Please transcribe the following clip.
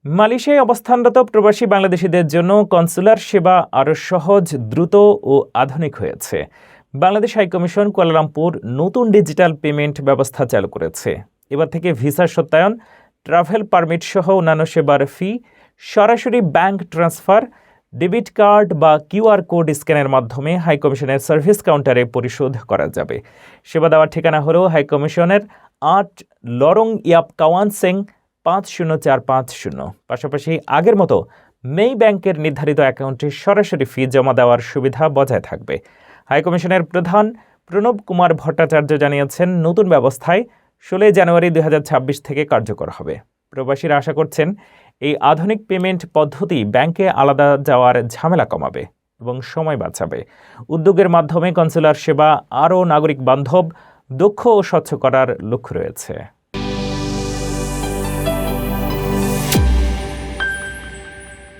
মালয়েশিয়ায় অবস্থানরত প্রবাসী বাংলাদেশিদের জন্য কনসুলার সেবা আরও সহজ, দ্রুত ও আধুনিক হয়েছে। বাংলাদেশ হাইকমিশন কুয়ালালামপুর নতুন ডিজিটাল পেমেন্ট ব্যবস্থা চালু করেছে। এবার থেকে ভিসা সত্যায়ন, ট্রাভেল পারমিট সহ অন্যান্য সেবার ফি সরাসরি ব্যাংক ট্রান্সফার, ডেবিট কার্ড বা কিউআর কোড স্ক্যানের মাধ্যমে হাইকমিশনের সার্ভিস কাউন্টারে পরিশোধ করা যাবে। সেবা দেওয়ার ঠিকানা হল হাইকমিশনের ৮ লরং ইয়াপ কাওয়ান সেং ৫০৪৫০। পাশাপাশি আগের মতো মেই ব্যাংকের নির্ধারিত অ্যাকাউন্টে সরাসরি ফি জমা দেওয়ার সুবিধা বজায় থাকবে। হাইকমিশনের প্রধান প্রণব কুমার ভট্টাচার্য জানিয়েছেন, নতুন ব্যবস্থায় ১৬ জানুয়ারি ২০২৬ থেকে কার্যকর হবে। প্রবাসীরা আশা করছেন এই আধুনিক পেমেন্ট পদ্ধতি ব্যাংকে আলাদা যাওয়ার ঝামেলা কমাবে এবং সময় বাঁচাবে। উদ্যোগের মাধ্যমে কনসুলার সেবা আরও নাগরিক বান্ধব, দক্ষ ও স্বচ্ছ করার লক্ষ্য রয়েছে।